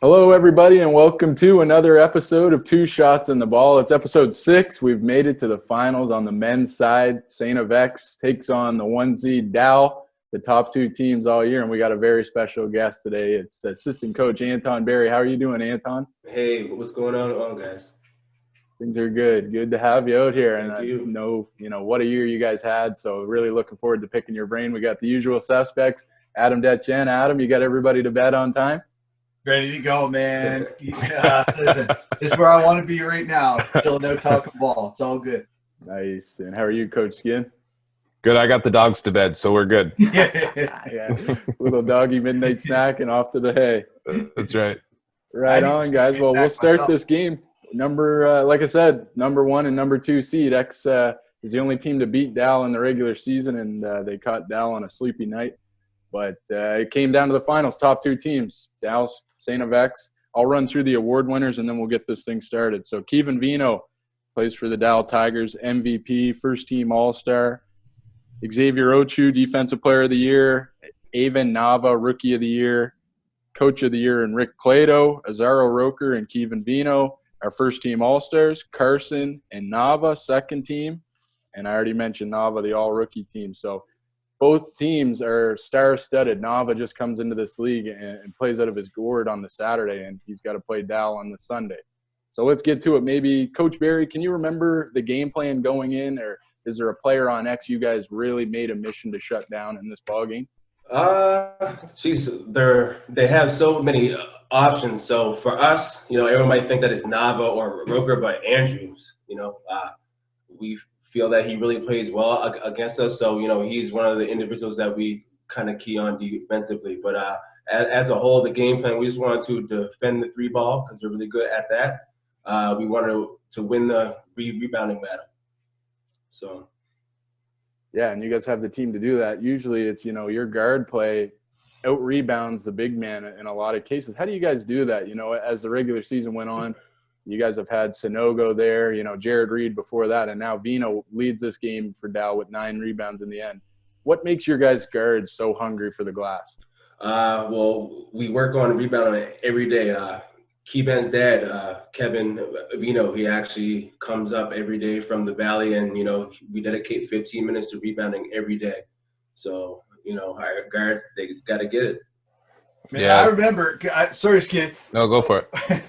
Hello, everybody, and welcome to another episode of Two Shots in the Ball. It's episode 6. We've made it to the finals on the men's side. STFX takes on the 1-seed the top two teams all year, and we got a very special guest today. It's assistant coach Anton Berry. How are you doing, Anton? Hey, what's going on, guys? Things are good. Good to have you out here. And I know, what a year you guys had, so really looking forward to picking your brain. We got the usual suspects, Adam Detchen. Adam, you got everybody to bed on time? Ready to go, man. Listen, this is where I want to be right now. Still no talking ball. It's all good. Nice. And how are you, Coach Skin? Good. I got the dogs to bed, so we're good. Yeah. Little doggy midnight snack and off to the hay. That's right. Right on, guys. Well, we'll start this game. Like I said, number 1 and number 2 seed. X is the only team to beat DAL in the regular season, and they caught DAL on a sleepy night. But it came down to the finals, top 2 teams, DAL, STFX. I'll run through the award winners, and then we'll get this thing started. So Kevin Vino plays for the Dalhousie Tigers, MVP, first-team All-Star. Xavier Ochu, Defensive Player of the Year. Avon Nava, Rookie of the Year. Coach of the Year, and Rick Plato. Azaro Roker and Kevin Vino, our first-team All-Stars. Carson and Nava, second team. And I already mentioned Nava, the all-rookie team. So both teams are star-studded. Nava just comes into this league and plays out of his gourd on the Saturday, and he's got to play DAL on the Sunday. So let's get to it. Maybe, Coach Berry, can you remember the game plan going in, or is there a player on X you guys really made a mission to shut down in this ballgame? They have so many options. So for us, everyone might think that it's Nava or Roker, but Andrews, we feel that he really plays well against us. So, he's one of the individuals that we kind of key on defensively. But as a whole, the game plan, we just wanted to defend the 3-ball because they're really good at that. We wanted to win the rebounding battle. So. Yeah, and you guys have the team to do that. Usually it's, your guard play out-rebounds the big man in a lot of cases. How do you guys do that? As the regular season went on, you guys have had Sonogo there, Jared Reed before that, and now Vino leads this game for DAL with 9 rebounds in the end. What makes your guys' guards so hungry for the glass? Well, we work on rebounding every day. Keeban's dad, Kevin Vino, he actually comes up every day from the valley, and, we dedicate 15 minutes to rebounding every day. So, our guards, they got to get it. Man, yeah. I remember – sorry, Skinny. No, go for it.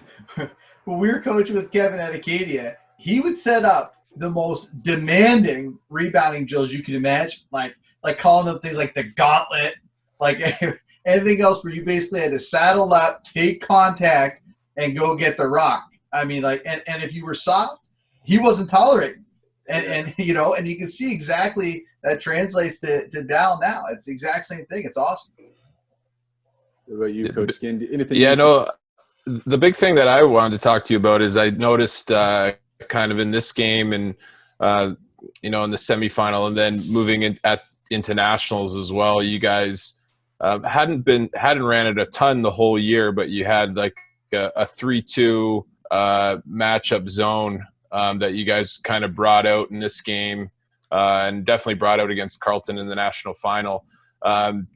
When we were coaching with Kevin at Acadia, he would set up the most demanding rebounding drills you could imagine, like calling them things like the gauntlet, like anything else where you basically had to saddle up, take contact, and go get the rock. I mean, and if you were soft, he wasn't tolerating. And you can see exactly that translates to DAL now. It's the exact same thing. It's awesome. What about you, Coach Skin? Anything? Yeah, no. The big thing that I wanted to talk to you about is I noticed kind of in this game and, in the semifinal and then moving into nationals as well, you guys hadn't ran it a ton the whole year, but you had like a 3-2 matchup zone that you guys kind of brought out in this game and definitely brought out against Carleton in the national final.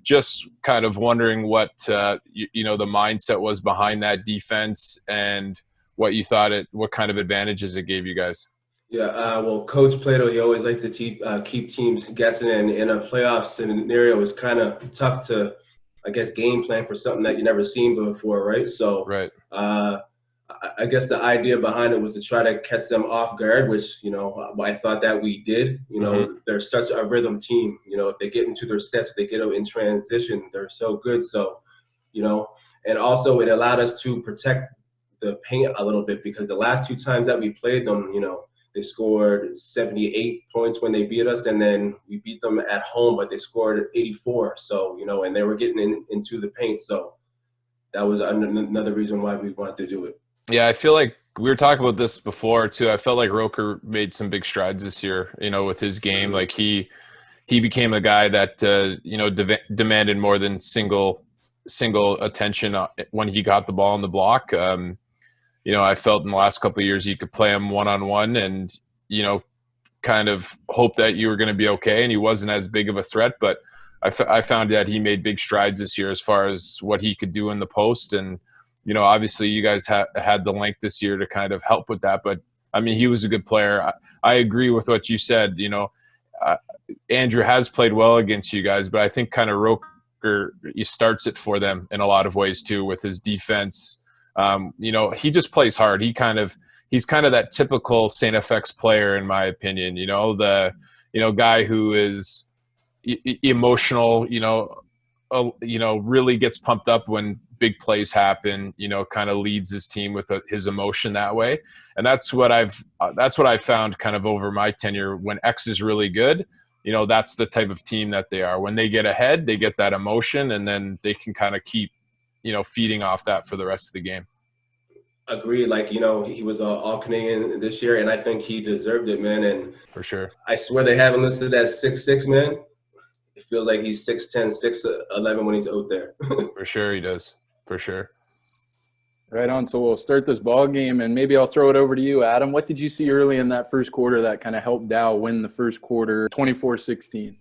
Just kind of wondering what the mindset was behind that defense and what you thought what kind of advantages it gave you guys. Yeah, well, Coach Plato, he always likes to keep teams guessing, and in a playoff scenario, it's kind of tough to, I guess, game plan for something that you never seen before, right? So, right. I guess the idea behind it was to try to catch them off guard, which, I thought that we did. They're such a rhythm team. If they get into their sets, if they get out in transition, they're so good. So, and also it allowed us to protect the paint a little bit because the last 2 times that we played them, they scored 78 points when they beat us, and then we beat them at home, but they scored 84. So, and they were getting into the paint. So that was another reason why we wanted to do it. Yeah, I feel like we were talking about this before too. I felt like Roker made some big strides this year, with his game. Like he he became a guy that demanded more than single attention when he got the ball on the block. I felt in the last couple of years you could play him one-on-one and kind of hope that you were going to be okay, and he wasn't as big of a threat. But I found that he made big strides this year as far as what he could do in the post. And obviously you guys had the length this year to kind of help with that. But I mean, he was a good player. I agree with what you said. Andrew has played well against you guys, but I think kind of Roker, he starts it for them in a lot of ways too with his defense. He just plays hard. He's kind of that typical STFX player, in my opinion. The guy who is emotional. Really gets pumped up when big plays happen. Kind of leads his team with his emotion that way. And that's what I've found kind of over my tenure. When X is really good, that's the type of team that they are. When they get ahead, they get that emotion, and then they can kind of keep feeding off that for the rest of the game. Agreed. He was all Canadian this year, and I think he deserved it, man. And for sure, I swear they have him listed as 6'6", man. It feels like he's 6'10", 6'11" when he's out there. For sure, he does. For sure. Right on. So we'll start this ball game, and maybe I'll throw it over to you, Adam. What did you see early in that first quarter that kind of helped Dow win the first quarter, 24-16?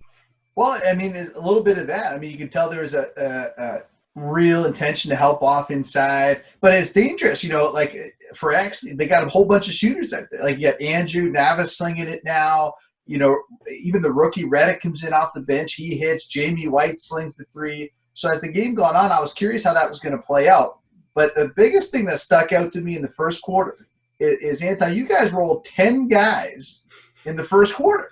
Well, I mean, a little bit of that. I mean, you can tell there was a real intention to help off inside, but it's dangerous. For X, they got a whole bunch of shooters out there. You got Andrew Navis slinging it now. Even the rookie Reddick comes in off the bench. He hits. Jamie White slings the three. So as the game gone on, I was curious how that was going to play out. But the biggest thing that stuck out to me in the first quarter is Anton, you guys rolled 10 guys in the first quarter.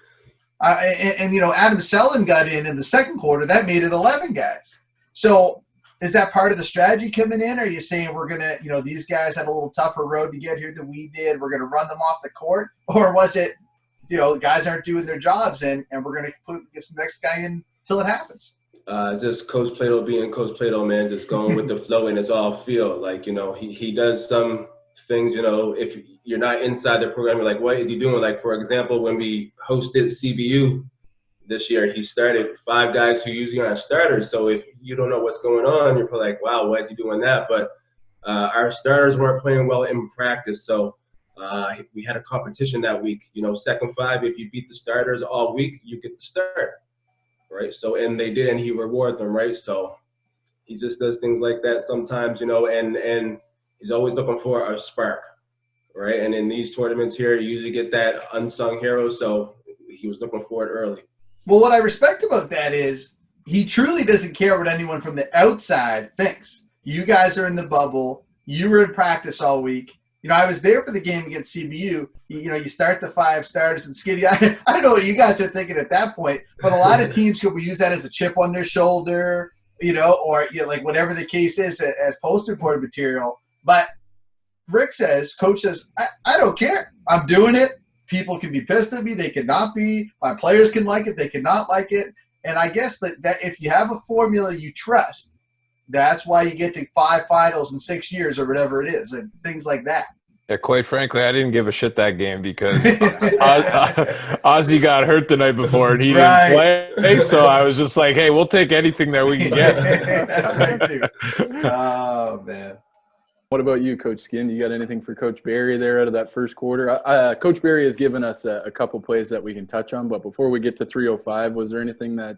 Adam Selin got in the second quarter. That made it 11 guys. So is that part of the strategy coming in? Or are you saying we're going to, these guys had a little tougher road to get here than we did. We're going to run them off the court? Or was it, guys aren't doing their jobs and we're going to get the next guy in till it happens? Just Coach Plato being Coach Plato, man, just going with the flow, and it's all feel. He does some things, if you're not inside the program, you're like, what is he doing? For example, when we hosted CBU this year, he started 5 guys who usually aren't starters. So if you don't know what's going on, you're probably like, wow, why is he doing that? But our starters weren't playing well in practice. So we had a competition that week. Second 5, if you beat the starters all week, you get the start. Right. So, and they did, and he rewarded them. Right. So he just does things like that sometimes, and he's always looking for a spark. Right. And in these tournaments here, you usually get that unsung hero. So he was looking for it early. Well, what I respect about that is he truly doesn't care what anyone from the outside thinks. You guys are in the bubble. You were in practice all week. I was there for the game against CBU. You start the 5 starters and Skiddy. I don't know what you guys are thinking at that point, but a lot of teams could use that as a chip on their shoulder, or whatever the case is as poster board material. But Coach says, I don't care. I'm doing it. People can be pissed at me. They cannot be. My players can like it. They cannot like it. And I guess that if you have a formula you trust, that's why you get to 5 finals in 6 years or whatever it is, and things like that. Yeah, quite frankly, I didn't give a shit that game because Ozzy got hurt the night before and he didn't play. So I was just like, hey, we'll take anything that we can get. That's right, too. Oh, man. What about you, Coach Skin? You got anything for Coach Berry there out of that first quarter? Coach Berry has given us a couple plays that we can touch on, but before we get to 305, was there anything that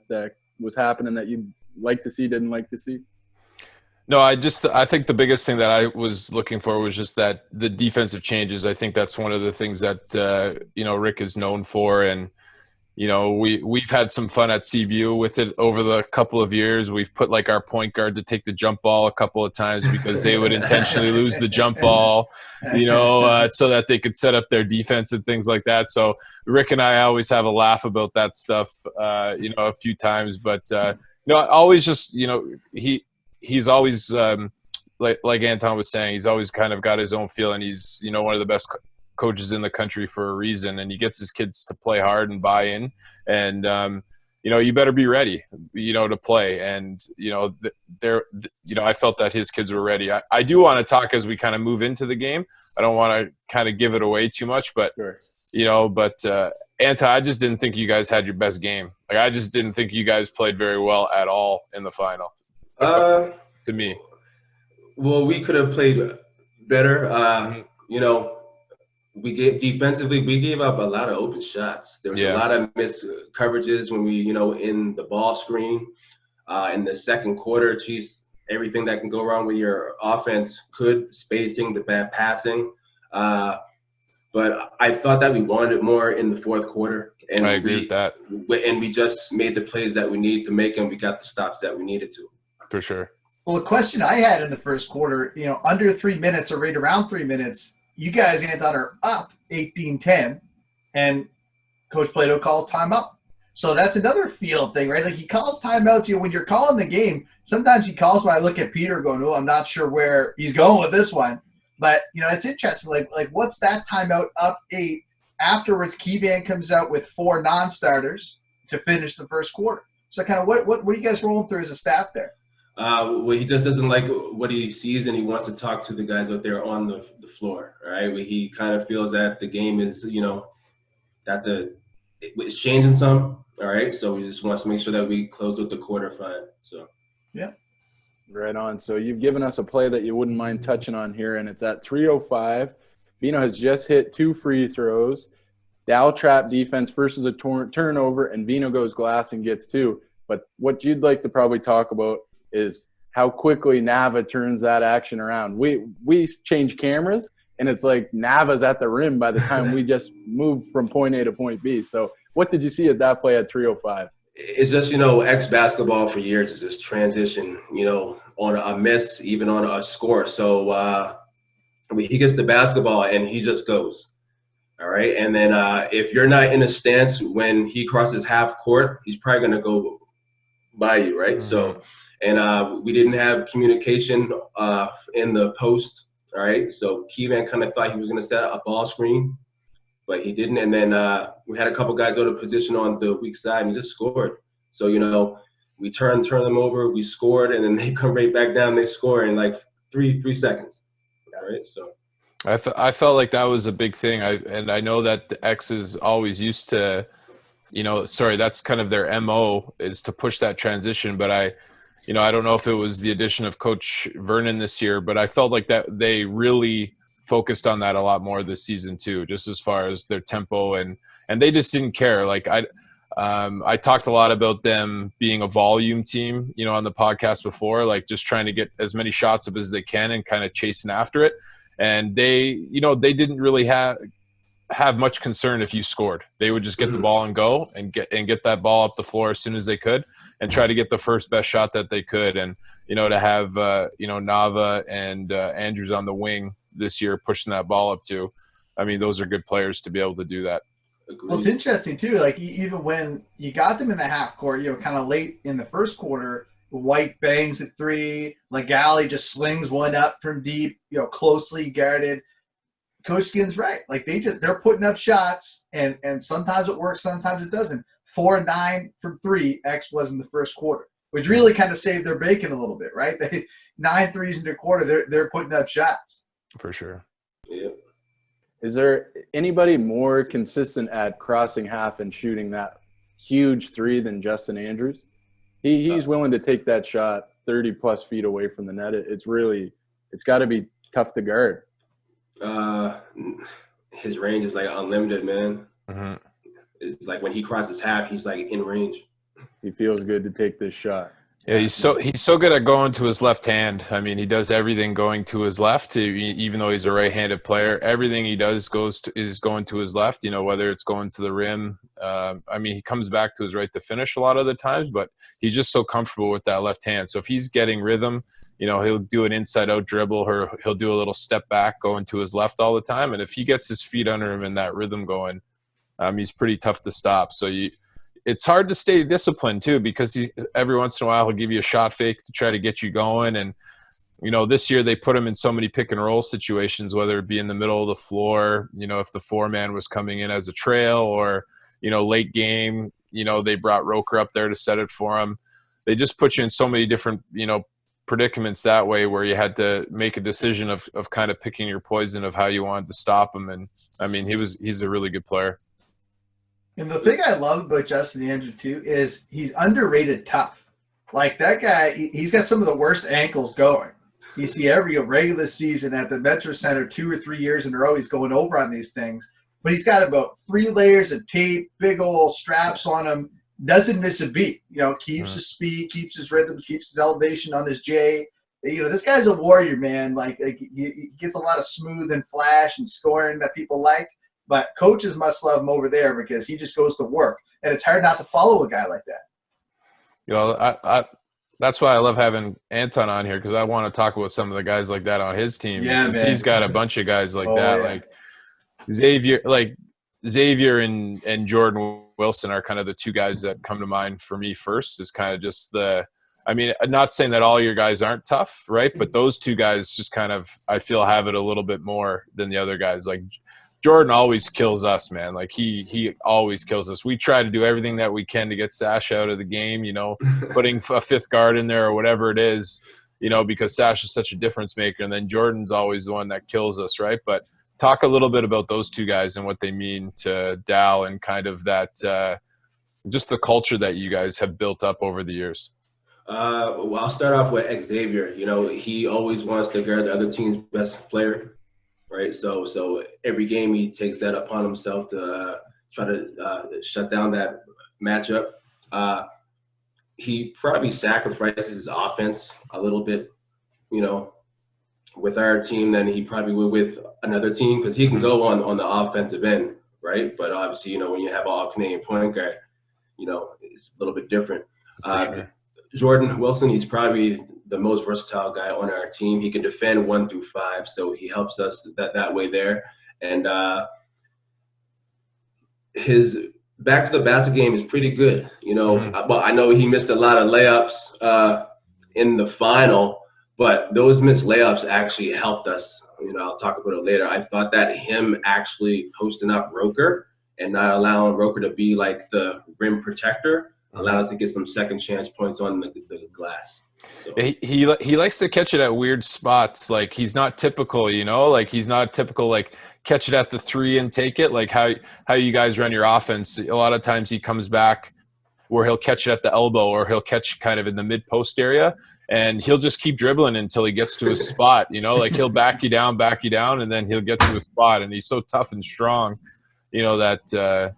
was happening that you'd like to see, didn't like to see? No, I think the biggest thing that I was looking for was just that the defensive changes. I think that's one of the things that Rick is known for, and we've had some fun at CBU with it over the couple of years. We've put our point guard to take the jump ball a couple of times because they would intentionally lose the jump ball, so that they could set up their defense and things like that. So Rick and I always have a laugh about that stuff, a few times, but always just he's always like Anton was saying, he's always kind of got his own feel, and he's one of the best coaches in the country for a reason, and he gets his kids to play hard and buy in, and you better be ready to play, and I felt that his kids were ready. I do want to talk as we kind of move into the game. I don't want to kind of give it away too much, but sure. Anton, I just didn't think you guys had your best game. Like, I just didn't think you guys played very well at all in the final. To me. Well, we could have played better. You know, defensively, we gave up a lot of open shots. There was a lot of missed coverages when we, you know, in the ball screen. In the second quarter, everything that can go wrong with your offense could, spacing, the bad passing. But I thought that we wanted it more in the fourth quarter. And I agree with that. And we just made the plays that we needed to make, and we got the stops that we needed to. For sure. Well, the question I had in the first quarter, you know, under 3 minutes or right around 3 minutes, you guys, Anton, are up 18-10, and Coach Plato calls timeout. So that's another field thing, right? Like, he calls timeouts. You know, when you're calling the game, sometimes he calls when I look at Peter going, oh, I'm not sure where he's going with this one. But, you know, it's interesting. Like what's that timeout up 8? Afterwards, Keyban comes out with 4 non-starters to finish the first quarter. So kind of what are you guys rolling through as a staff there? Well, he just doesn't like what he sees, and he wants to talk to the guys out there on the floor, right? He kind of feels that the game is, you know, that it's changing some, all right? So he just wants to make sure that we close with the quarter fine. So, yeah. Right on. So you've given us a play that you wouldn't mind touching on here, and it's at 3:05. Vino has just hit 2 free throws. Dal trap defense versus a turnover, and Vino goes glass and gets 2. But what you'd like to probably talk about is how quickly Nava turns that action around. We change cameras, and it's like Nava's at the rim by the time we just move from point A to point B. So what did you see at that play at 3:05? It's just, you know, ex-basketball for years is just transition, you know, on a miss, even on a score. So he gets the basketball and he just goes, all right? And then if you're not in a stance when he crosses half court, he's probably going to go by you, right? So, and we didn't have communication in the post, all right? So Keyban kind of thought he was going to set a ball screen, but he didn't. And then we had a couple guys out of position on the weak side, and he just scored. So, you know, we turned them over, we scored, and then they come right back down, they score in like three seconds. All right, so. I felt like that was a big thing. I know that the X is always used to, you know, that's kind of their MO is to push that transition. But I don't know if it was the addition of Coach Vernon this year, but I felt like that they really focused on that a lot more this season too, just as far as their tempo and they just didn't care. Like I talked a lot about them being a volume team, you know, on the podcast before, like just trying to get as many shots up as they can and kind of chasing after it. And they didn't really have much concern if you scored. They would just get the ball and go and get that ball up the floor as soon as they could and try to get the first best shot that they could. And, you know, to have, Nava and Andrews on the wing this year pushing that ball up too. I mean, those are good players to be able to do that. Well, it's interesting too. Like even when you got them in the half court, you know, kind of late in the first quarter, White bangs at 3, Legale just slings one up from deep, you know, closely guarded. Coach Skin's right. Like they're putting up shots, and sometimes it works, sometimes it doesn't. 4 and 9 from 3, X was in the first quarter, which really kind of saved their bacon a little bit, right? 9 threes in their quarter, they're putting up shots. For sure. Yeah. Is there anybody more consistent at crossing half and shooting that huge 3 than Justin Andrews? He's willing to take that shot 30-plus feet away from the net. It's got to be tough to guard. His range is like unlimited, man. Mm-hmm. It's like when he crosses half, he's like in range. He feels good to take this shot. Yeah, he's so good at going to his left hand. I mean, he does everything going to his left. Even though he's a right-handed player, everything he does is going to his left. You know, whether it's going to the rim. I mean, he comes back to his right to finish a lot of the times, but he's just so comfortable with that left hand. So if he's getting rhythm, you know, he'll do an inside-out dribble, or he'll do a little step back going to his left all the time. And if he gets his feet under him and that rhythm going, he's pretty tough to stop. So it's hard to stay disciplined too, because every once in a while he'll give you a shot fake to try to get you going. And, you know, this year they put him in so many pick and roll situations, whether it be in the middle of the floor, you know, if the 4-man was coming in as a trail, or, you know, late game, you know, they brought Roker up there to set it for him. They just put you in so many different, you know, predicaments that way, where you had to make a decision of kind of picking your poison of how you wanted to stop him. And I mean, he's a really good player. And the thing I love about Justin Andrew too is he's underrated tough. Like that guy, he's got some of the worst ankles going. You see every regular season at the Metro Center 2 or 3 years in a row, he's going over on these things. But he's got about 3 layers of tape, big old straps on him, doesn't miss a beat. You know, keeps his speed, keeps his rhythm, keeps his elevation on his J. You know, this guy's a warrior, man. Like he gets a lot of smooth and flash and scoring that people like. But coaches must love him over there because he just goes to work. And it's hard not to follow a guy like that. You know, that's why I love having Anton on here, because I want to talk about some of the guys like that on his team. Yeah, man. He's got a bunch of guys like that. Yeah. Like Xavier and Jordan Wilson are kind of the two guys that come to mind for me first. Is kind of just I mean, not saying that all your guys aren't tough, right? But those two guys just kind of, I feel, have it a little bit more than the other guys. Like Jordan always kills us, man. Like he always kills us. We try to do everything that we can to get Sash out of the game, you know, putting a fifth guard in there or whatever it is, you know, because Sash is such a difference maker. And then Jordan's always the one that kills us, right? But talk a little bit about those two guys and what they mean to Dal and kind of that just the culture that you guys have built up over the years. Well, I'll start off with Xavier. You know, he always wants to guard the other team's best player, right? So every game he takes that upon himself to try to shut down that matchup. He probably sacrifices his offense a little bit, you know, with our team than he probably would with another team, because he can go on the offensive end, right? But obviously, you know, when you have an all-Canadian point guard, you know, it's a little bit different. Sure. Jordan Wilson, he's probably the most versatile guy on our team. He can defend 1 through 5, so he helps us that way there. And his back to the basket game is pretty good. You know, well, I know he missed a lot of layups in the final, but those missed layups actually helped us. You know, I'll talk about it later. I thought that him actually posting up Roker and not allowing Roker to be like the rim protector allowed us to get some second chance points on the glass. So. He likes to catch it at weird spots. Like he's not typical, you know, like he's not typical, like catch it at the 3 and take it. Like how you guys run your offense. A lot of times he comes back where he'll catch it at the elbow, or he'll catch kind of in the mid post area, and he'll just keep dribbling until he gets to a spot, you know, like he'll back you down, and then he'll get to a spot. And he's so tough and strong, you know, that,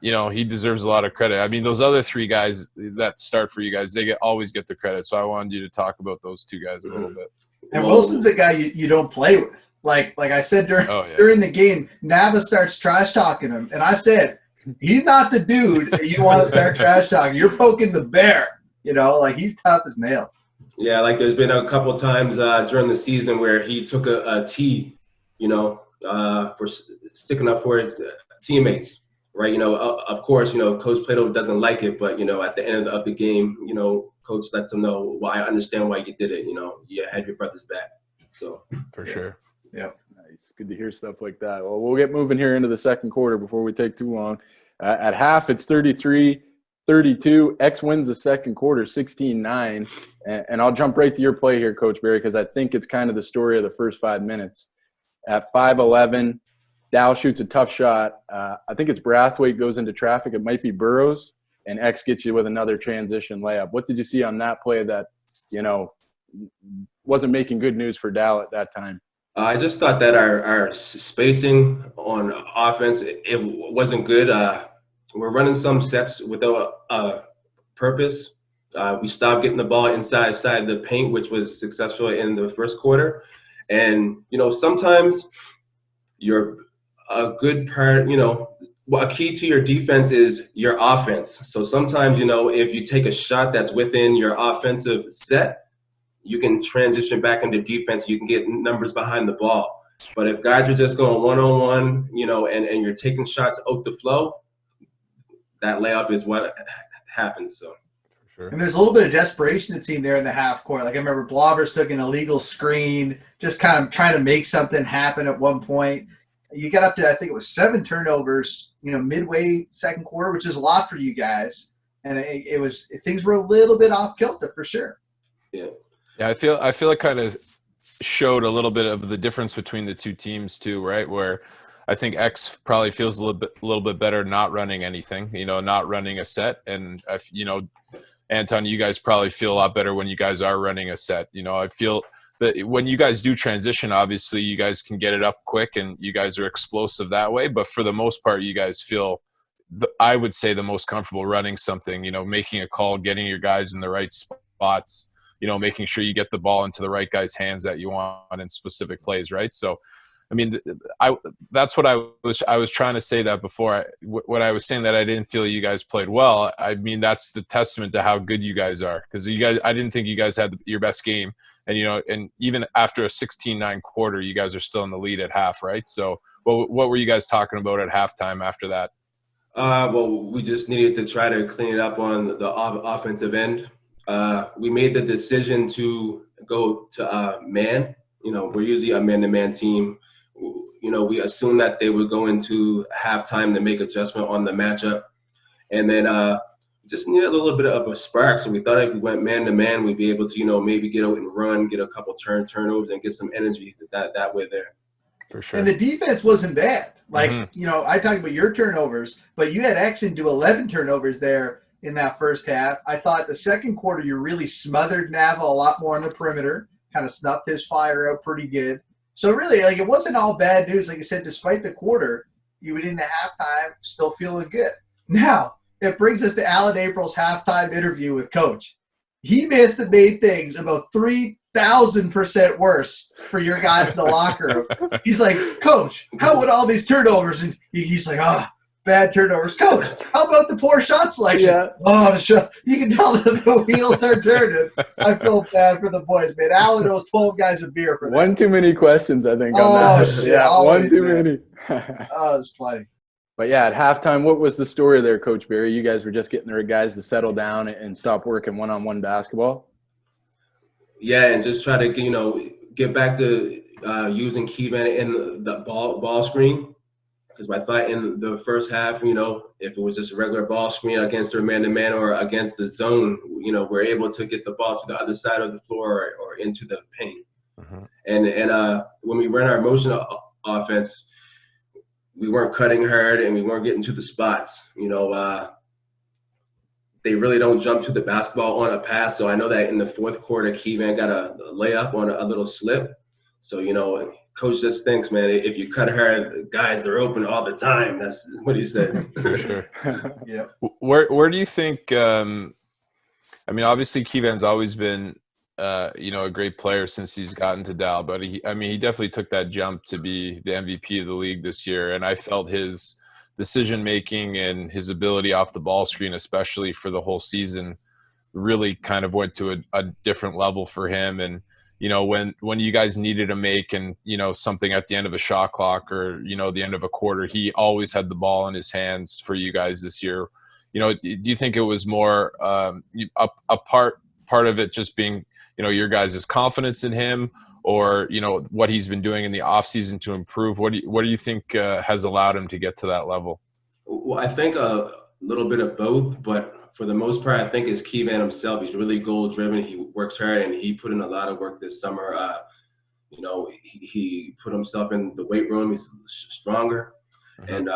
you know, he deserves a lot of credit. I mean, those other 3 guys that start for you guys, they always get the credit. So I wanted you to talk about those 2 guys a little bit. And Wilson's a guy you don't play with. Like I said during the game, Nava starts trash talking him, and I said, he's not the dude that you want to start trash talking. You're poking the bear. You know, like he's tough as nails. Yeah, like there's been a couple of times during the season where he took a T, you know, for sticking up for his teammates. Right, you know, of course, you know, Coach Plato doesn't like it, but, you know, at the end of the game, you know, Coach lets them know, well, I understand why you did it. You know, you had your brother's back. So for sure. Yeah, nice. Good to hear stuff like that. Well, we'll get moving here into the second quarter before we take too long. At half, it's 33-32. X wins the second quarter, 16-9. And I'll jump right to your play here, Coach Berry, because I think it's kind of the story of the first 5 minutes. At 5:11. Dal shoots a tough shot. I think it's Brathwaite goes into traffic. It might be Burrows, and X gets you with another transition layup. What did you see on that play that, you know, wasn't making good news for Dal at that time? I just thought that our spacing on offense, it wasn't good. We're running some sets without a purpose. We stopped getting the ball inside the paint, which was successful in the first quarter. And, you know, sometimes you're a good part, you know, a key to your defense is your offense. So sometimes, you know, if you take a shot that's within your offensive set, you can transition back into defense. You can get numbers behind the ball. But if guys are just going one-on-one, you know, and you're taking shots out the flow, that layup is what happens. So. Sure. And there's a little bit of desperation, it seemed, there in the half court. Like I remember Blobbers took an illegal screen, just kind of trying to make something happen at one point. You got up to, I think it was 7 turnovers, you know, midway second quarter, which is a lot for you guys. And it was, things were a little bit off kilter for sure. Yeah. Yeah, I feel it kind of showed a little bit of the difference between the two teams too, right? Where I think X probably feels a little bit better not running anything, not running a set. And Anton, you guys probably feel a lot better when you guys are running a set. I feel that when you guys do transition, obviously you guys can get it up quick and you guys are explosive that way. But for the most part, you guys feel, I would say, the most comfortable running something, making a call, getting your guys in the right spots, making sure you get the ball into the right guy's hands that you want in specific plays, right? So, I mean, that's what I was trying to say that before. What I was saying that I didn't feel you guys played well, I mean, that's the testament to how good you guys are. Because I didn't think you guys had your best game. And, and even after a 16-9 quarter, you guys are still in the lead at half, right? So what were you guys talking about at halftime after that? Well, we just needed to try to clean it up on the offensive end. We made the decision to go to man. We're usually a man-to-man team. We assumed that they would go into halftime to make adjustment on the matchup. And then just needed a little bit of a spark. So we thought if we went man-to-man, we'd be able to, maybe get out and run, get a couple turnovers, and get some energy that way there. For sure. And the defense wasn't bad. Like, I talked about your turnovers, but you had Exon do 11 turnovers there in that first half. I thought the second quarter you really smothered Nava a lot more on the perimeter, kind of snuffed his fire out pretty good. So really, it wasn't all bad news. Like I said, despite the quarter, you went into halftime still feeling good. Now, it brings us to Alan April's halftime interview with Coach. He must have made things about 3,000% worse for your guys in the locker room. He's like, Coach, how would all these turnovers? And he's like, bad turnovers. Coach, how about the poor shot selection? Yeah. Oh, you can tell that the wheels are turning. I feel bad for the boys, man. Alan owes 12 guys a beer for that. One too many questions, I think, on that. Shit, yeah, one too many. Oh, it's funny. But, yeah, at halftime, what was the story there, Coach Berry? You guys were just getting their guys to settle down and stop working one-on-one basketball? Yeah, and just try to, get back to using Keyman in the ball screen. Because I thought in the first half, if it was just a regular ball screen against their man-to-man or against the zone, we're able to get the ball to the other side of the floor or into the paint. And when we ran our motion offense, we weren't cutting hard and we weren't getting to the spots. They really don't jump to the basketball on a pass. So I know that in the fourth quarter, Keyman got a layup on a little slip. So, Coach just thinks, man, if you cut hard, guys, they're open all the time. That's what he says. For sure. Yeah. Where do you think obviously Keyvan's always been a great player since he's gotten to Dal, but he definitely took that jump to be the MVP of the league this year. And I felt his decision making and his ability off the ball screen, especially for the whole season, really kind of went to a different level for him. And when you guys needed to make and something at the end of a shot clock or the end of a quarter, he always had the ball in his hands for you guys this year. Do you think it was more a part of it just being your guys' confidence in him, or what he's been doing in the off season to improve? What do you think has allowed him to get to that level? Well, I think a little bit of both, but for the most part, I think it's Keyman himself. He's really goal-driven. He works hard, and he put in a lot of work this summer. He put himself in the weight room. He's stronger. And,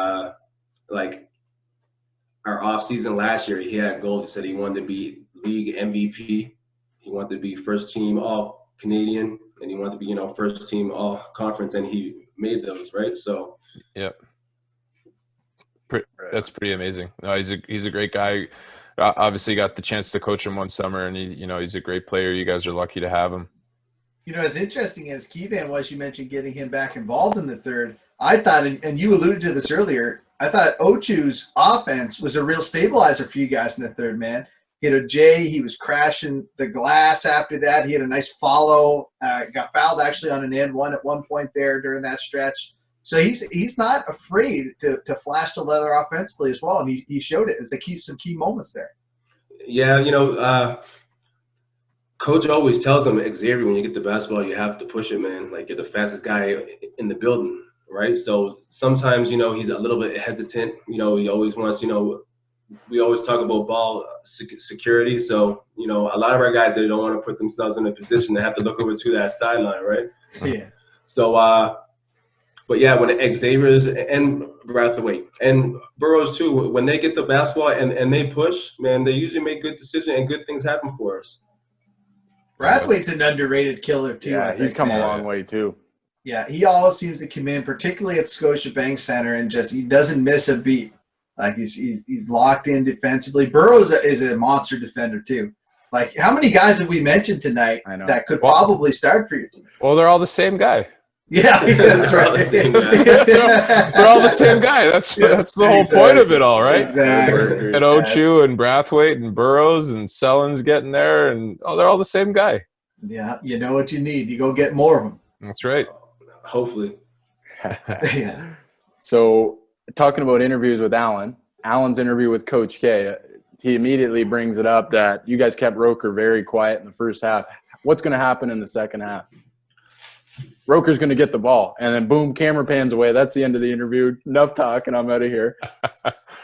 our off-season last year, he had goals. He said he wanted to be league MVP. He wanted to be first-team All-Canadian, and he wanted to be, first-team All-Conference, and he made those, right? So, yeah. That's pretty amazing. No, he's a great guy. Obviously got the chance to coach him one summer, and he's a great player. You guys are lucky to have him. As interesting as Keyvan was, you mentioned getting him back involved in the third. I thought, and you alluded to this earlier, I thought Ochu's offense was a real stabilizer for you guys in the third, man. Jay, he was crashing the glass after that. He had a nice follow, got fouled actually on an end one at one point there during that stretch. So he's not afraid to flash the leather offensively as well, and he showed it as some key moments there. Yeah, Coach always tells him, Xavier, when you get the basketball, you have to push it, man. Like, you're the fastest guy in the building, right? So sometimes, he's a little bit hesitant. He always wants, we always talk about ball security. So, a lot of our guys, they don't want to put themselves in a position to have to look over to that sideline, right? Yeah. So, But yeah, when Xavier's and Brathwaite and Burrows too, when they get the basketball and they push, man, they usually make good decisions and good things happen for us. Brathwaite's an underrated killer too. Yeah, I think, he's come man. a long way too. Yeah, he always seems to come in, particularly at Scotiabank Center, and just he doesn't miss a beat. Like he's locked in defensively. Burrows is a monster defender too. Like, how many guys have we mentioned tonight that could probably start for your team? Well, they're all the same guy. Yeah, that's right. They're all the same guy. That's the whole point of it all, right? Exactly. And Ochu and Brathwaite and Burrows and Sellen's getting there, and they're all the same guy. Yeah, you know what you need. You go get more of them. That's right. Hopefully. Yeah. So, talking about interviews with Alan's interview with Coach K, he immediately brings it up that you guys kept Roker very quiet in the first half. What's going to happen in the second half? Roker's going to get the ball, and then boom, camera pans away. That's the end of the interview. Enough talk, and I'm out of here.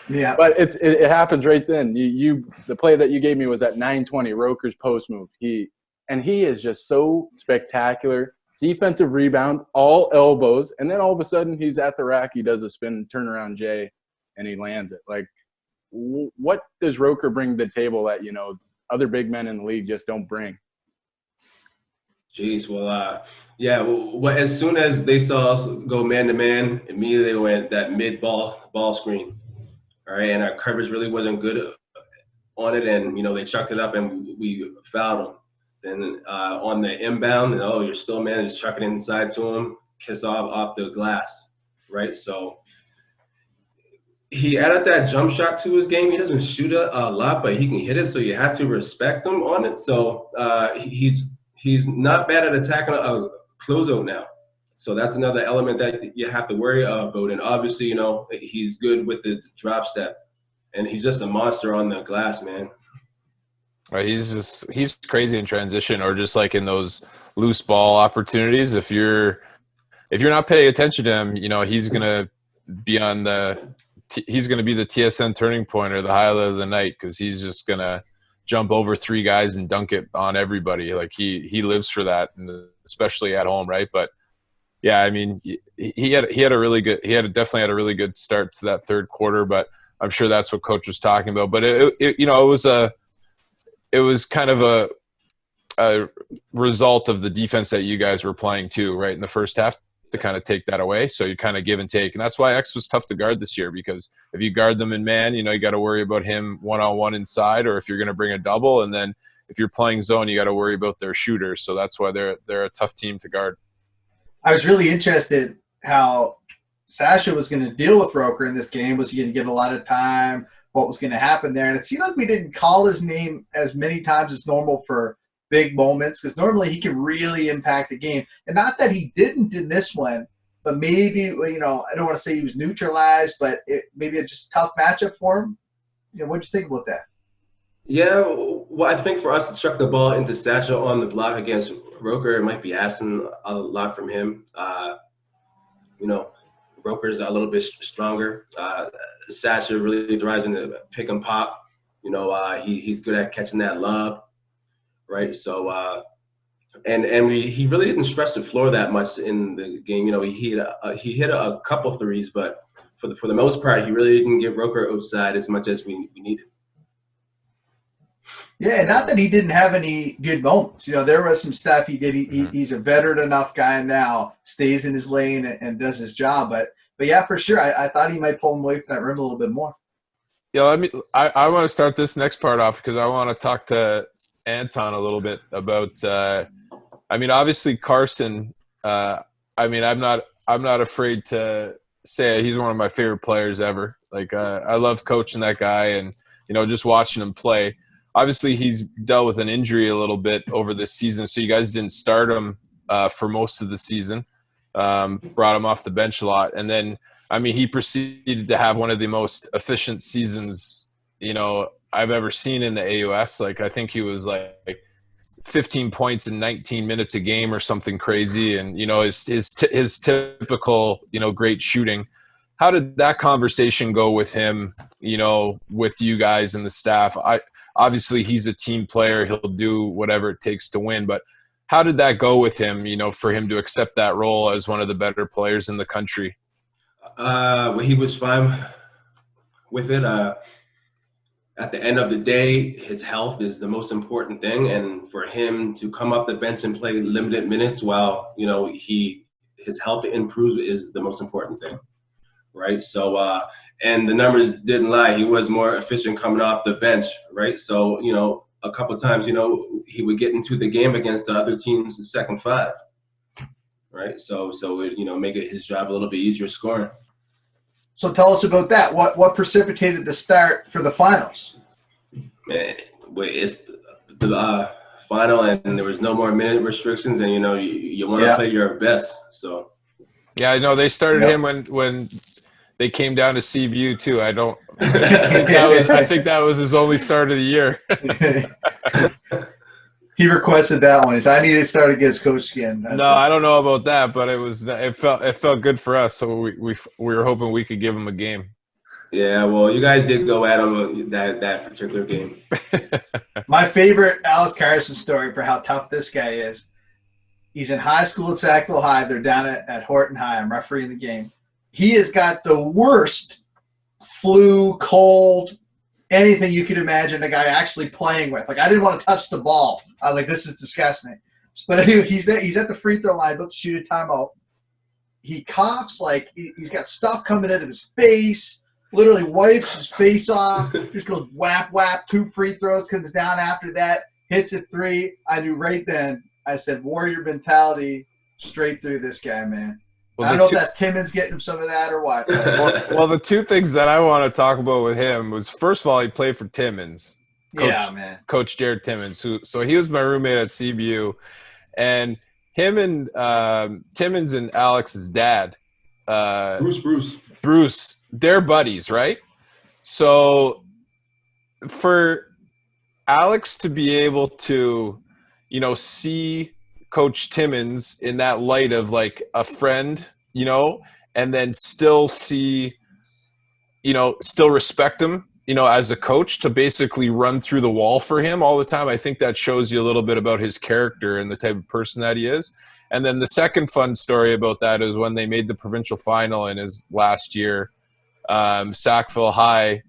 Yeah. But it happens right then. The play that you gave me was at 9:20, Roker's post move. He is just so spectacular. Defensive rebound, all elbows, and then all of a sudden he's at the rack. He does a spin turnaround J, and he lands it. Like, what does Roker bring to the table that other big men in the league just don't bring? Jeez, well, as soon as they saw us go man to man, immediately they went that mid ball screen. All right, and our coverage really wasn't good on it, and they chucked it up and we fouled them. Then on the inbound, you're still man, just chuck it inside to him, kiss off the glass, right? So he added that jump shot to his game. He doesn't shoot a lot, but he can hit it, so you have to respect him on it. So he's not bad at attacking a closeout now. So that's another element that you have to worry about. And obviously, he's good with the drop step, and he's just a monster on the glass, man. He's crazy in transition, or just like in those loose ball opportunities. If you're not paying attention to him, he's gonna be he's gonna be the TSN turning point or the highlight of the night, because he's just gonna jump over three guys and dunk it on everybody. Like he lives for that, and especially at home, right? But yeah, I mean, he definitely had a really good start to that third quarter. But I'm sure that's what Coach was talking about. But it was kind of a result of the defense that you guys were playing too, right, in the first half, to kind of take that away. So you kind of give and take. And that's why X was tough to guard this year, because if you guard them in man, you got to worry about him one-on-one inside, or if you're going to bring a double. And then if you're playing zone, you got to worry about their shooters. So that's why they're a tough team to guard. I was really interested how Sasha was going to deal with Roker in this game. Was he going to get a lot of time? What was going to happen there? And it seemed like we didn't call his name as many times as normal for big moments, because normally he can really impact the game. And not that he didn't in this one, but maybe, I don't want to say he was neutralized, but maybe it's just a tough matchup for him. What'd you think about that? Yeah, well, I think for us to chuck the ball into Sasha on the block against Roker, it might be asking a lot from him. Roker's a little bit stronger. Sasha really drives in the pick and pop. He's good at catching that lob, right? So, he really didn't stretch the floor that much in the game. He hit a couple threes, but for the most part, he really didn't get Roker outside as much as we needed. Yeah, not that he didn't have any good moments. There was some stuff he did. He's a veteran enough guy now, stays in his lane and does his job. But yeah, for sure, I thought he might pull him away from that rim a little bit more. Yeah, I want to start this next part off, because I want to talk to Anton a little bit about. Obviously Carson. I'm not afraid to say he's one of my favorite players ever. Like I love coaching that guy, and just watching him play. Obviously, he's dealt with an injury a little bit over this season, so you guys didn't start him for most of the season. Brought him off the bench a lot. And then, he proceeded to have one of the most efficient seasons, I've ever seen in the AUS. Like, I think he was like 15 points in 19 minutes a game or something crazy. And, his typical, great shooting. How did that conversation go with him, with you guys and the staff? Obviously, he's a team player. He'll do whatever it takes to win. But how did that go with him, for him to accept that role as one of the better players in the country? Well, he was fine with it. At the end of the day, his health is the most important thing, and for him to come off the bench and play limited minutes while his health improves is the most important thing, right? So, and the numbers didn't lie. He was more efficient coming off the bench, right? So, a couple of times, he would get into the game against the other team's second five, right? So it make it his job a little bit easier scoring. So tell us about that. What precipitated the start for the finals? Man, it's the final, and there was no more minute restrictions, and you want to play your best. So yeah, I know they started him when they came down to CBU too. I think that was his only start of the year. He requested that one. He said, "I need to start against Coach Skin." I don't know about that, but it felt good for us. So we were hoping we could give him a game. Yeah, well, you guys did go at him that particular game. My favorite Alex Carson story for how tough this guy is. He's in high school at Sackville High. They're down at Horton High. I'm refereeing the game. He has got the worst flu, cold, anything you could imagine a guy actually playing with. Like, I didn't want to touch the ball. I was like, this is disgusting. But anyway, he's at the free throw line, about to shoot a timeout. He coughs like he's got stuff coming out of his face, literally wipes his face off, just goes whap, whap, 2 free throws, comes down after that, hits a 3. I knew right then, I said, warrior mentality straight through this guy, man. Well, I don't know if that's Timmons getting him some of that or what. Well, the 2 things that I want to talk about with him was, first of all, he played for Timmons. Coach Jared Timmons. So he was my roommate at CBU. And him and Timmons and Alex's dad, Bruce, they're buddies, right? So for Alex to be able to, see Coach Timmons in that light of like a friend, and then still see, still respect him, as a coach, to basically run through the wall for him all the time. I think that shows you a little bit about his character and the type of person that he is. And then the second fun story about that is when they made the provincial final in his last year, Sackville High.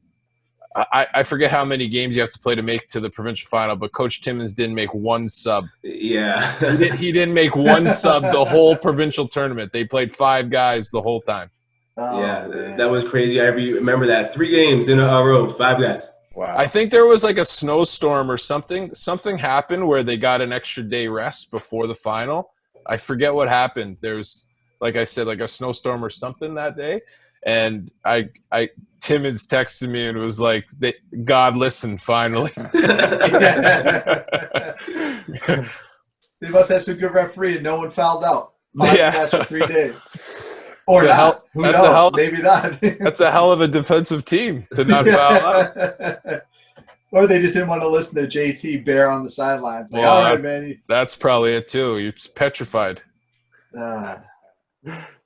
I forget how many games you have to play to make to the provincial final, but Coach Timmons didn't make 1 sub. Yeah. he didn't make 1 sub the whole provincial tournament. They played 5 guys the whole time. Oh, yeah, man. That was crazy. I remember that. 3 games in a row, 5 guys. Wow. I think there was like a snowstorm or something. Something happened where they got an extra day rest before the final. I forget what happened. There was, like I said, like a snowstorm or something that day. And Timmons texted me and was like, God listened, finally. They must have some good referee and no one fouled out. 5 guys for 3 days. Or not. Who knows? Maybe not. That's a hell of a defensive team to not foul out. Or they just didn't want to listen to JT Bear on the sidelines. Like, all right, man. That's probably it, too. You're petrified.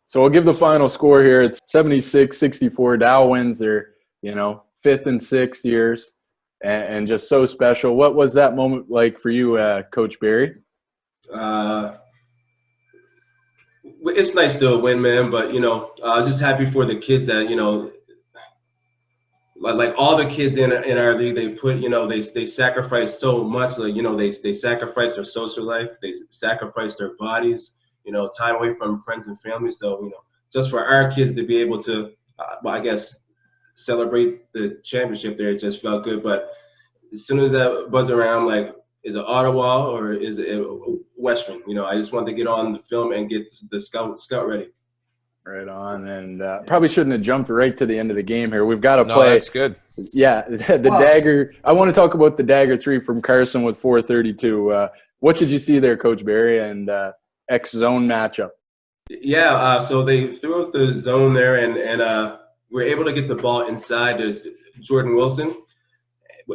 So we'll give the final score here. It's 76-64. Dow wins their, 5th and 6th years, and just so special. What was that moment like for you, Coach Berry? It's nice to win, man, but, just happy for the kids that, like all the kids in our league, they put, they sacrifice so much. Like, they sacrifice their social life. They sacrifice their bodies, time away from friends and family. So, just for our kids to be able to, I guess, celebrate the championship there, it just felt good. But as soon as that buzz around, like, is it Ottawa or is it Western? I just wanted to get on the film and get the scout ready. Right on. And probably shouldn't have jumped right to the end of the game here. We've got to play. No, that's good. Yeah, dagger. I want to talk about the dagger 3 from Carson with 4:32. What did you see there, Coach Berry, and X zone matchup? Yeah, so they threw out the zone there, and we were able to get the ball inside to Jordan Wilson.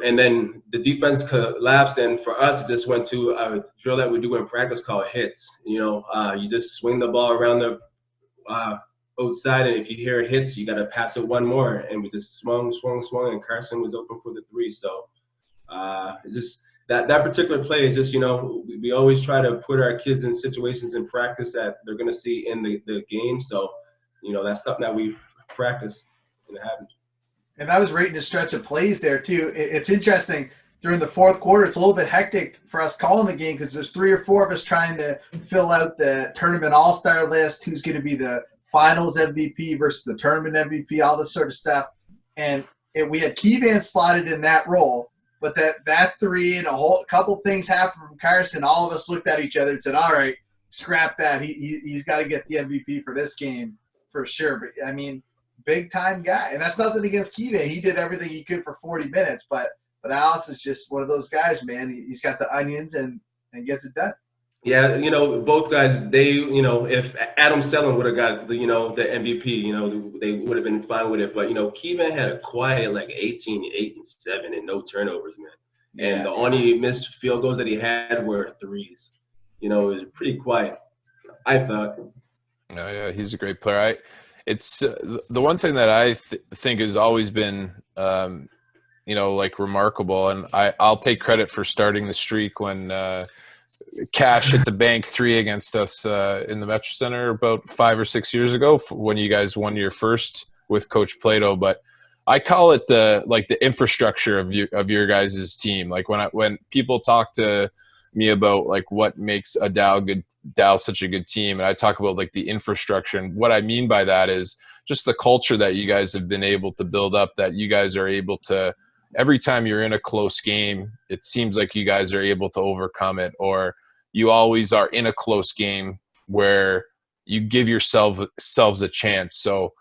And then the defense collapsed, and for us, it just went to a drill that we do in practice called hits. You just swing the ball around the outside, and if you hear hits, you got to pass it one more. And we just swung, and Carson was open for the 3. So that particular play is just, you know, we always try to put our kids in situations in practice that they're going to see in the game. So, you know, that's something that we practice and it happens. And that was right in the stretch of plays there too. It's interesting. During the fourth quarter, it's a little bit hectic for us calling the game because there's 3 or 4 of us trying to fill out the tournament all-star list, who's going to be the finals MVP versus the tournament MVP, all this sort of stuff. And we had Keevan slotted in that role, but that 3 and a whole couple things happened from Carson. All of us looked at each other and said, all right, scrap that. He's got to get the MVP for this game for sure. But, I mean, big-time guy. And that's nothing against Keevan. He did everything he could for 40 minutes, but Alex is just one of those guys, man. He's got the onions and gets it done. Yeah, you know, both guys, they, you know, if Adam Selin would have got, the MVP, you know, they would have been fine with it. But, you know, Keevan had a quiet, like, 18, 8, and 7 and no turnovers, man. And the only missed field goals that he had were 3s. You know, it was pretty quiet, I thought. No, yeah, he's a great player. It's the one thing that I think has always been you know, like remarkable. And I'll take credit for starting the streak when Cash hit the bank 3 against us in the Metro Center about 5 or 6 years ago when you guys won your first with Coach Plato. But I call it the infrastructure of your guys' team. Like when people talk to me about like what makes a DAL such a good team, and I talk about like the infrastructure, and what I mean by that is just the culture that you guys have been able to build up, that you guys are able to, every time you're in a close game, it seems like you guys are able to overcome it, or you always are in a close game where you give yourselves a chance. So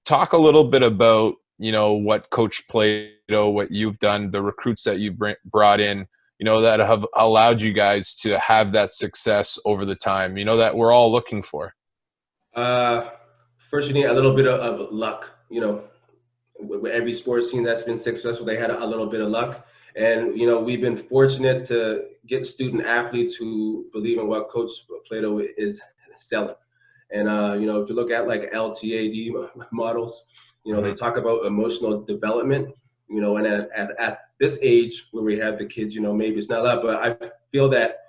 talk a little bit about, you know, what Coach Plato, what you've done, the recruits that you brought in, you know, that have allowed you guys to have that success over the time, you know, that we're all looking for. First, you need a little bit of luck, you know. With every sports team that's been successful, they had a little bit of luck. And, you know, we've been fortunate to get student athletes who believe in what Coach Plato is selling. And, you know, if you look at like LTAD models, you know, they talk about emotional development, you know, and at this age where we have the kids, you know, maybe it's not a lot, but I feel that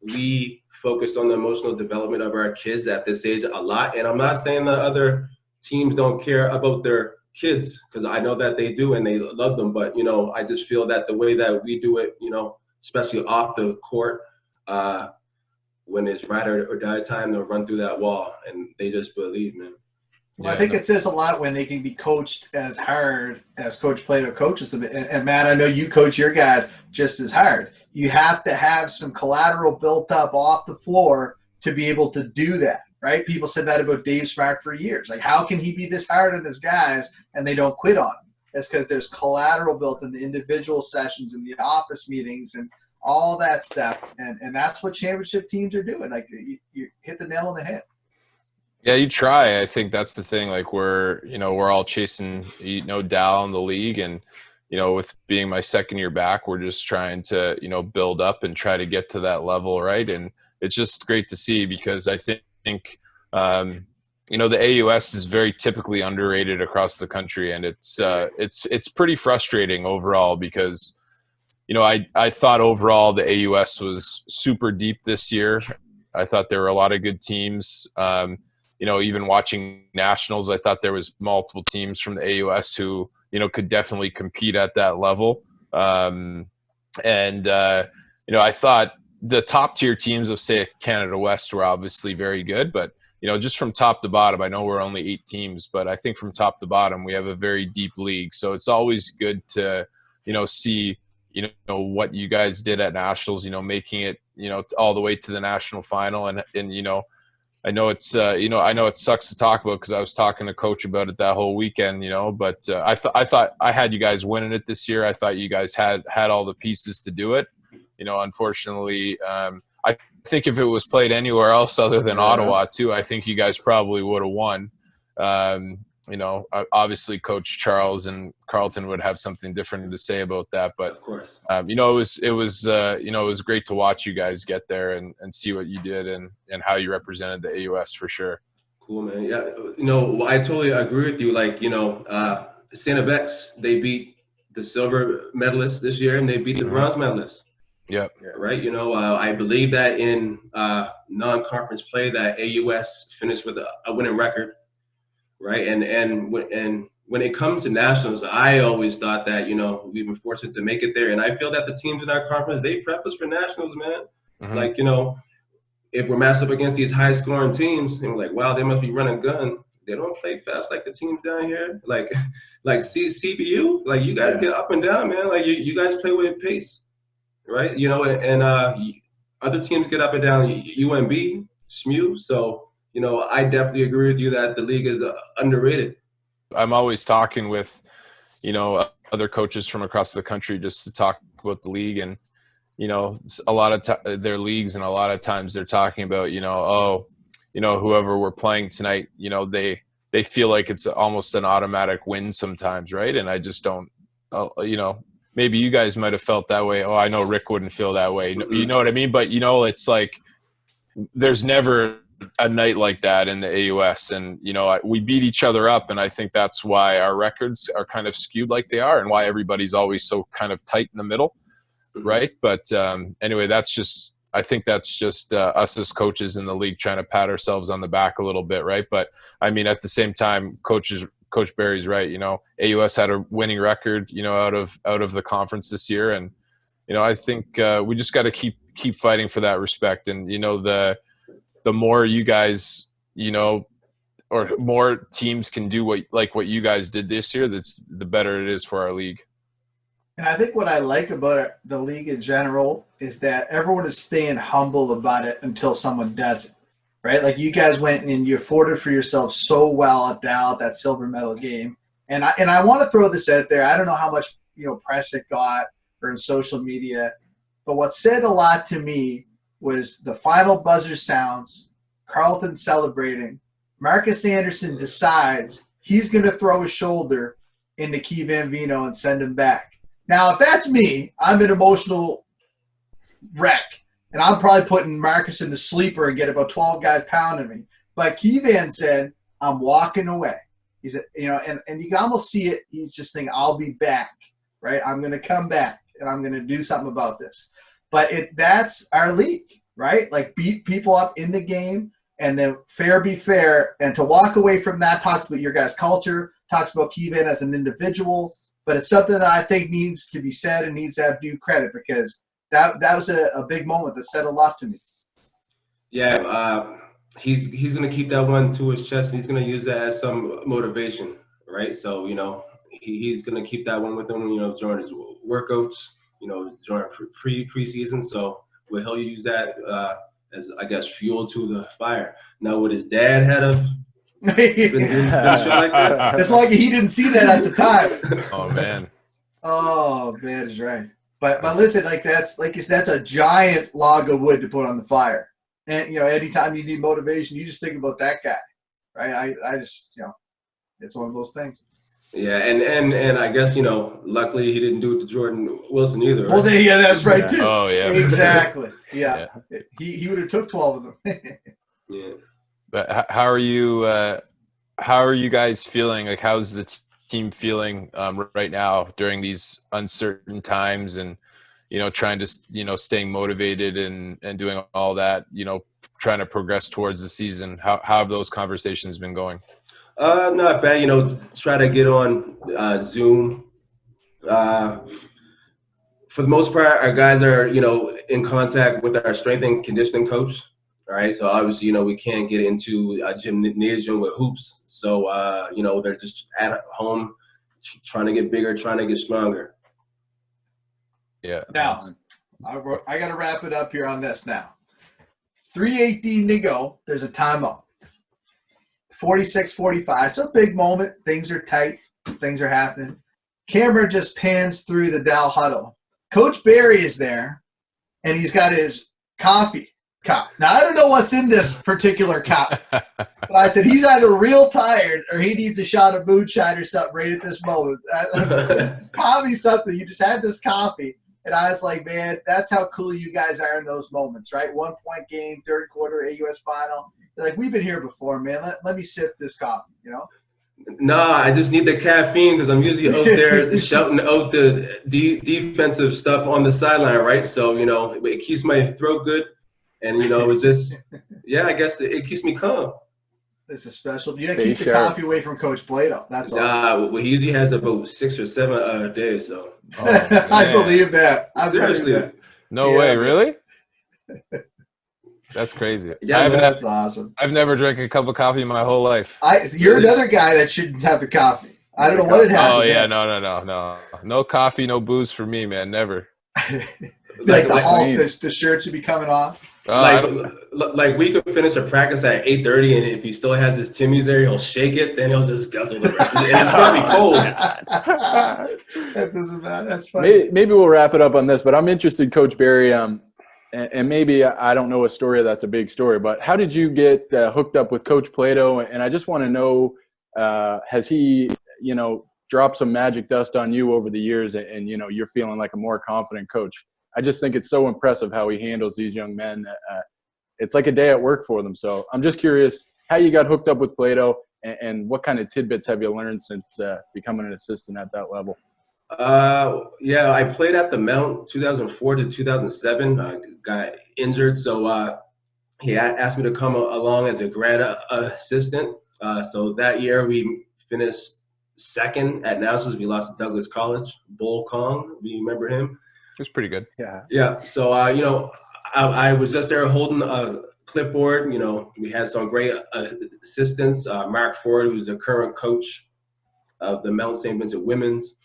we focus on the emotional development of our kids at this age a lot. And I'm not saying that other teams don't care about their kids, because I know that they do and they love them, but, you know, I just feel that the way that we do it, you know, especially off the court, when it's ride or die time, they'll run through that wall and they just believe, man. Well, I think it says a lot when they can be coached as hard as Coach Plato coaches them. And Matt, I know you coach your guys just as hard. You have to have some collateral built up off the floor to be able to do that, right? People said that about Dave Smart for years. Like, how can he be this hard on his guys and they don't quit on him? That's because there's collateral built in the individual sessions and the office meetings and all that stuff. And that's what championship teams are doing. Like, you hit the nail on the head. Yeah, you try. I think that's the thing. Like, we're all chasing, you know, DAL in the league, and, you know, with being my second year back, we're just trying to, you know, build up and try to get to that level, right? And it's just great to see, because I think you know, the AUS is very typically underrated across the country, and it's pretty frustrating overall, because, you know, I thought overall the AUS was super deep this year. I thought there were a lot of good teams. You know, even watching nationals, I thought there was multiple teams from the AUS who, you know, could definitely compete at that level. You know, I thought the top tier teams of, say, Canada West were obviously very good, but, you know, just from top to bottom, I know we're only 8 teams, but I think from top to bottom, we have a very deep league. So it's always good to, you know, see, you know, what you guys did at nationals, you know, making it, you know, all the way to the national final. And, you know, I know it's, you know, I know it sucks to talk about, because I was talking to Coach about it that whole weekend, you know, but I thought I had you guys winning it this year. I thought you guys had all the pieces to do it. You know, unfortunately, I think if it was played anywhere else other than Ottawa too, I think you guys probably would have won. You know, obviously Coach Charles and Carlton would have something different to say about that, but Of course. you know, it was you know, it was great to watch you guys get there and see what you did and how you represented the AUS for sure. Cool, man. Yeah, you know, I totally agree with you. Like, you know, STFX, they beat the silver medalists this year, and they beat the bronze medalists. Yep. Right. I believe that in non-conference play that AUS finished with a winning record. Right. And when it comes to nationals, I always thought that, we've been fortunate to make it there. And I feel that the teams in our conference, they prep us for nationals, man. Mm-hmm. Like, if we're matched up against these high scoring teams and we're like, wow, they must be running gun. They don't play fast like the teams down here. Like CBU, like you guys get up and down, man. Like you guys play with pace, right? And other teams get up and down, UMB, SMU. So, I definitely agree with you that the league is underrated. I'm always talking with, other coaches from across the country just to talk about the league. And, a lot of their leagues, and a lot of times they're talking about, whoever we're playing tonight, they feel like it's almost an automatic win sometimes, right? And I just don't, maybe you guys might have felt that way. Oh, I know Rick wouldn't feel that way. You know what I mean? But, it's like there's never a night like that in the AUS. And, we beat each other up. And I think that's why our records are kind of skewed like they are and why everybody's always so kind of tight in the middle. Right. But anyway, I think that's just us as coaches in the league trying to pat ourselves on the back a little bit. Right. But I mean, at the same time, Coach Berry's right. AUS had a winning record, out of the conference this year. And, I think we just got to keep fighting for that respect. And, the more you guys, or more teams can do what you guys did this year, the better it is for our league. And I think what I like about the league in general is that everyone is staying humble about it until someone does it, right? Like you guys went and you afforded for yourself so well at DAL, that silver medal game. And I want to throw this out there. I don't know how much, press it got or in social media, but what said a lot to me was the final buzzer sounds, Carleton celebrating. Marcus Anderson decides he's going to throw his shoulder into Key Van Vino and send him back. Now, if that's me, I'm an emotional wreck, and I'm probably putting Marcus in the sleeper and get about 12 guys pounding me. But Keyvan said, I'm walking away. He said, and you can almost see it. He's just thinking, I'll be back, right? I'm going to come back, and I'm going to do something about this. But that's our league, right? Like beat people up in the game, and then fair be fair. And to walk away from that talks about your guys' culture, talks about Keyvan as an individual. But it's something that I think needs to be said and needs to have due credit because that was a big moment that said a lot to me. Yeah, he's going to keep that one to his chest, and he's going to use that as some motivation, right? So, he's going to keep that one with him, during his workouts, during preseason. So he'll use that as, I guess, fuel to the fire. Now, would his dad had a shit like that? It's like he didn't see that at the time. Oh man, is right. But listen, that's a giant log of wood to put on the fire. And anytime you need motivation, you just think about that guy, right? I just it's one of those things. Yeah, and I guess luckily he didn't do it to Jordan Wilson either. Right? Well, that's right too. Oh yeah, exactly. Yeah, he would have took 12 of them. Yeah. But how are you guys feeling? Like, how's the team feeling right now during these uncertain times, and trying to staying motivated and doing all that, trying to progress towards the season? How have those conversations been going? Not bad. Try to get on Zoom. For the most part, our guys are in contact with our strength and conditioning coach. All right, so obviously, we can't get into a gymnasium with hoops. So, they're just at home trying to get bigger, trying to get stronger. Yeah. Now, I got to wrap it up here on this now. 3:18 to go. There's a timeout. 46-45. It's a big moment. Things are tight. Things are happening. Camera just pans through the DAL huddle. Coach Berry is there, and he's got his coffee cup. Now, I don't know what's in this particular cup, but I said he's either real tired or he needs a shot of moonshine or something right at this moment. Probably something. You just had this coffee, and I was like, man, that's how cool you guys are in those moments, right? 1-point game, third quarter, AUS final. They're like, we've been here before, man. Let me sip this coffee, Nah, I just need the caffeine because I'm usually out there shouting out the defensive stuff on the sideline, right? So, you know, it keeps my throat good. And, you know, it's just, yeah, I guess it keeps me calm. This is special. You gotta keep the coffee away from Coach Plato. That's all. Well, he usually has about 6 or 7 a day, so. Oh, I believe that. Seriously. No way, really? That's crazy. Yeah, that's awesome. I've never drank a cup of coffee in my whole life. You're another guy that shouldn't have the coffee. I don't know what it happened. Oh yeah, no. No coffee, no booze for me, man. Never. Like the shirts would be coming off. Like we could finish a practice at 8:30, and if he still has his Timmy's there, he'll shake it, then he'll just guzzle the rest of it. And it's gonna be cold. That doesn't matter. That's funny. Maybe we'll wrap it up on this, but I'm interested, Coach Berry. And maybe I don't know a story that's a big story, but how did you get hooked up with Coach Plato? And I just want to know, has he, you know, dropped some magic dust on you over the years, and you know, you're feeling like a more confident coach? I just think it's so impressive how he handles these young men. It's like a day at work for them. So I'm just curious how you got hooked up with Plato, and what kind of tidbits have you learned since becoming an assistant at that level? Yeah, I played at the Mount 2004 to 2007. Got injured, so he asked me to come along as a grad assistant. So that year we finished second at Nationals. We lost to Douglas College. Bull Kong, do you remember him? He was pretty good. Yeah. So you know, I was just there holding a clipboard. You know, we had some great assistants. Mark Ford, who's the current coach of the Mount St. Vincent Women's.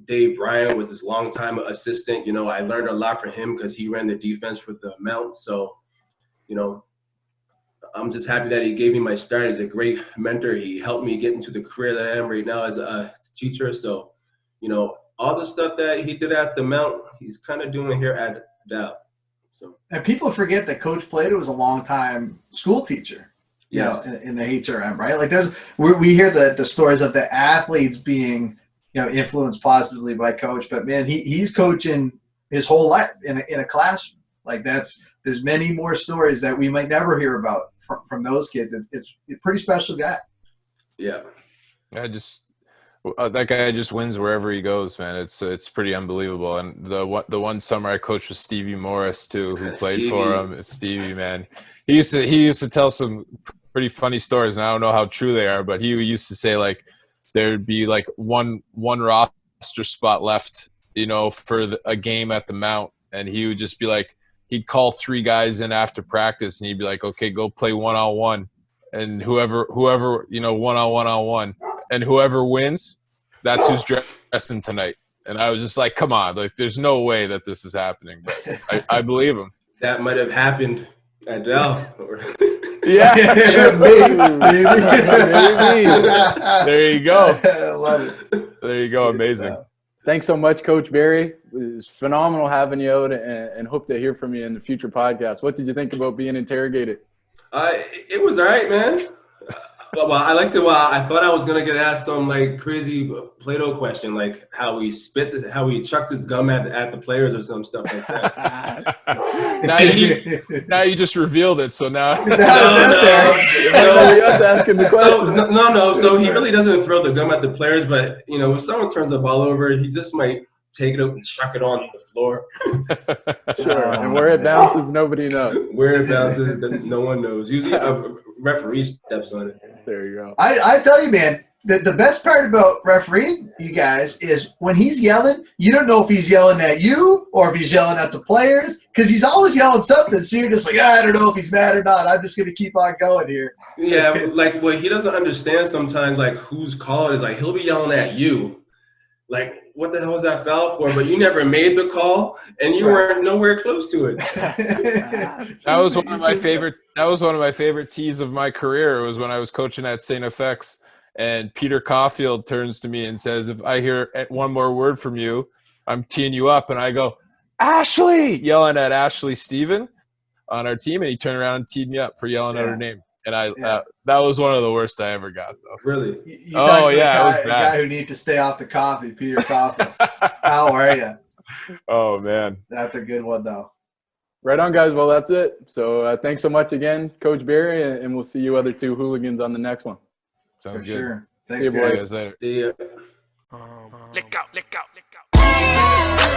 Dave Bryan was his longtime assistant. You know, I learned a lot from him because he ran the defense for the Mount. So, you know, I'm just happy that he gave me my start. He's a great mentor. He helped me get into the career that I am right now as a teacher. So, you know, all the stuff that he did at the Mount, he's kind of doing here at DAL. So. And people forget that Coach Plato was a longtime school teacher. Yes. You know, in the HRM, right? Like we hear the stories of the athletes being, you know, influenced positively by Coach, but man, he's coaching his whole life in a classroom. Like there's many more stories that we might never hear about from those kids. It's a pretty special guy. Yeah. That guy just wins wherever he goes, man. It's pretty unbelievable. And the one summer I coached with Stevie Morris too, who played for him. It's Stevie, man. He used to tell some pretty funny stories, and I don't know how true they are, but he used to say like there'd be like one roster spot left, you know, for a game at the Mount, and he would just be like, he'd call 3 guys in after practice, and he'd be like, okay, go play 1-on-1, and whoever you know, 1-on-1, and whoever wins, that's who's dressing tonight. And I was just like, come on, like there's no way that this is happening, but I believe him. That might have happened at DAL. Yeah, maybe. There you go. I love it. There you go. Amazing. Thanks so much, Coach Berry. It was phenomenal having you out, and hope to hear from you in the future podcast. What did you think about being interrogated? It was all right, man. Well, I liked it. Well, I thought I was gonna get asked some like crazy Plato question, like how he chucks his gum at the players or some stuff like that. now you just revealed it, so now No, us asking the question. No. So he really doesn't throw the gum at the players, but you know, if someone turns the ball over, he just might take it up and chuck it on the floor. Sure. And where it bounces, nobody knows. Where it bounces, no one knows. Usually a referee steps on it. There you go. I tell you, man, the best part about refereeing, you guys, is when he's yelling, you don't know if he's yelling at you or if he's yelling at the players, because he's always yelling something. So you're just like, I don't know if he's mad or not. I'm just going to keep on going here. Yeah, like what he doesn't understand sometimes, like whose call is, like he'll be yelling at you. Like, what the hell was that foul for? But you never made the call, and you weren't nowhere close to it. That was one of my favorite. That was one of my favorite tees of my career. It was when I was coaching at STFX, and Peter Caulfield turns to me and says, "If I hear one more word from you, I'm teeing you up." And I go, "Ashley!" yelling at Ashley Steven on our team, and he turned around and teed me up for yelling at her name. And that was one of the worst I ever got, though. Really? You a guy who needs to stay off the coffee, Peter Caulfield. How are you? Oh, man. That's a good one, though. Right on, guys. Well, that's it. So thanks so much again, Coach Berry, and we'll see you other two hooligans on the next one. Sounds For good. sure. Thanks, See you, boys. See you guys later. The Lick out, lick out, lick out.